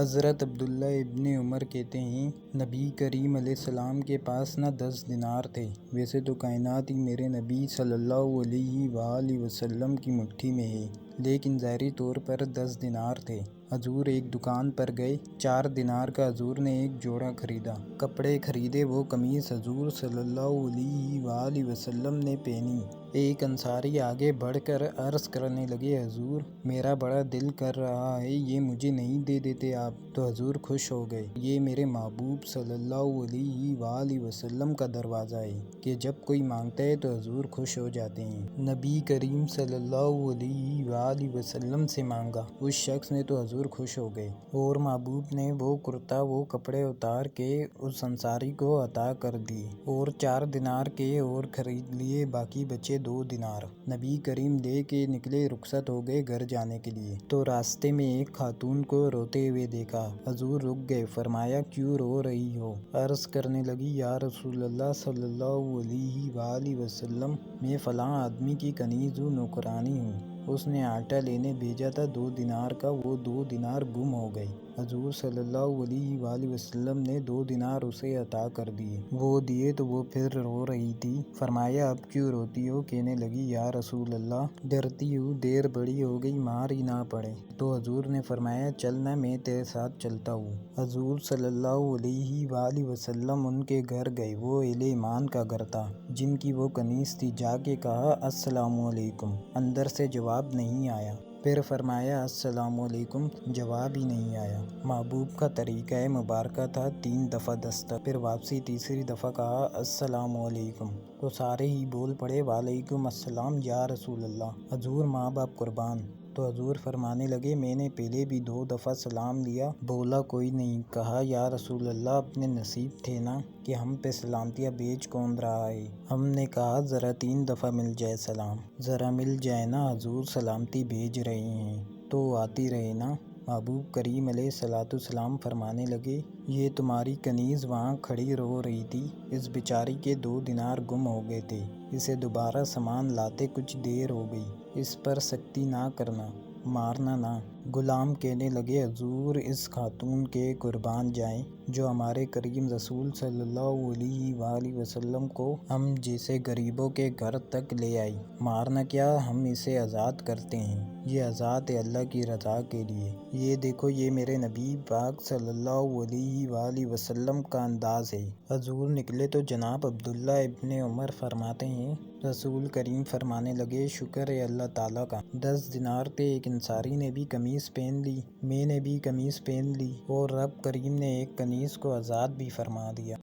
حضرت عبداللہ ابن عمر کہتے ہیں، نبی کریم علیہ السلام کے پاس نہ 10 دینار تھے۔ ویسے تو کائنات ہی میرے نبی صلی اللہ علیہ وآلہ وسلم کی مٹھی میں ہے، لیکن ظاہری طور پر 10 دینار تھے۔ حضور ایک دکان پر گئے، 4 دینار کا حضور نے ایک جوڑا خریدا۔ کپڑے خریدے، وہ قمیص حضور صلی اللہ علیہ وآلہ وسلم نے پہنی۔ ایک انصاری آگے بڑھ کر عرض کرنے لگے، حضور میرا بڑا دل کر رہا ہے، یہ مجھے نہیں دے دیتے آپ؟ تو حضور خوش ہو گئے۔ یہ میرے محبوب صلی اللہ علیہ وآلہ وسلم کا دروازہ ہے کہ جب کوئی مانگتا ہے تو حضور خوش ہو جاتے ہیں۔ نبی کریم صلی اللہ علیہ وآلہ وسلم سے مانگا، اس شخص نے تو حضور خوش ہو گئے، اور محبوب نے وہ کرتا، وہ کپڑے اتار کے اس انصاری کو عطا کر دیے، اور 4 دینار کے اور خرید لیے، باقی بچے 2 دینار۔ نبی کریم لے کے نکلے، رخصت ہو گئے گھر جانے کے لیے، تو راستے میں ایک خاتون کو روتے ہوئے دیکھا۔ حضور رک گئے، فرمایا کیوں رو رہی ہو؟ عرض کرنے لگی، یا رسول اللہ صلی اللہ علیہ وآلہ وسلم، میں فلاں آدمی کی کنیز ہوں، نوکرانی ہوں، اس نے آٹا لینے بھیجا تھا 2 دینار کا، وہ 2 دینار گم ہو گئے۔ حضور صلی اللہ علیہ وآلہ وسلم نے 2 دینار اسے عطا کر دیے، وہ دیے تو وہ پھر رو رہی تھی۔ فرمایا اب کیوں روتی ہو؟ کہنے لگی، یا رسول اللہ، ڈرتی ہوں دیر بڑی ہو گئی، مار ہی نہ پڑے۔ تو حضور نے فرمایا چل نہ، میں تیرے ساتھ چلتا ہوں۔ حضور صلی اللہ علیہ وآلہ وسلم ان کے گھر گئے، وہ اہل ایمان کا گھر تھا، جن کی وہ کنیز تھی۔ جا کے کہا السلام علیکم، اندر سے جواب نہیں آیا۔ پھر فرمایا السلام علیکم، جواب ہی نہیں آیا۔ محبوب کا طریقہ مبارکہ تھا 3 دفعہ دستک، پھر واپسی تیسری دفعہ کہا السلام علیکم، تو سارے ہی بول پڑے وعلیکم السلام یا رسول اللہ، حضور ماں باپ قربان۔ تو حضور فرمانے لگے، میں نے پہلے بھی 2 دفعہ سلام لیا، بولا کوئی نہیں۔ کہا یا رسول اللہ، اپنے نصیب تھے نا کہ ہم پہ سلامتیاں بھیج کون رہا ہے؟ ہم نے کہا ذرا 3 دفعہ مل جائے سلام، ذرا مل جائے نا، حضور سلامتی بھیج رہے ہیں تو آتی رہے نا۔ محبوب کریم علیہ الصلوۃ والسلام فرمانے لگے، یہ تمہاری کنیز وہاں کھڑی رو رہی تھی، اس بیچاری کے 2 دینار گم ہو گئے تھے، اسے دوبارہ سامان لاتے کچھ دیر ہو گئی، اس پر سختی نہ کرنا، مارنا نہ۔ غلام کہنے لگے، حضور اس خاتون کے قربان جائیں جو ہمارے کریم رسول صلی اللہ علیہ وآلہ وسلم کو ہم جیسے غریبوں کے گھر تک لے آئی، مارنا کیا، ہم اسے آزاد کرتے ہیں، یہ آزاد ہے اللہ کی رضا کے لیے۔ یہ دیکھو، یہ میرے نبی پاک صلی اللہ علیہ وآلہ وسلم کا انداز ہے۔ حضور نکلے تو جناب عبداللہ ابن عمر فرماتے ہیں، رسول کریم فرمانے لگے، شکر ہے اللہ تعالیٰ کا، 10 دینار تھے، ایک انصاری نے بھی قمیص پہن لی، میں نے بھی قمیص پہن لی، اور رب کریم نے ایک کنیز کو آزاد بھی فرما دیا۔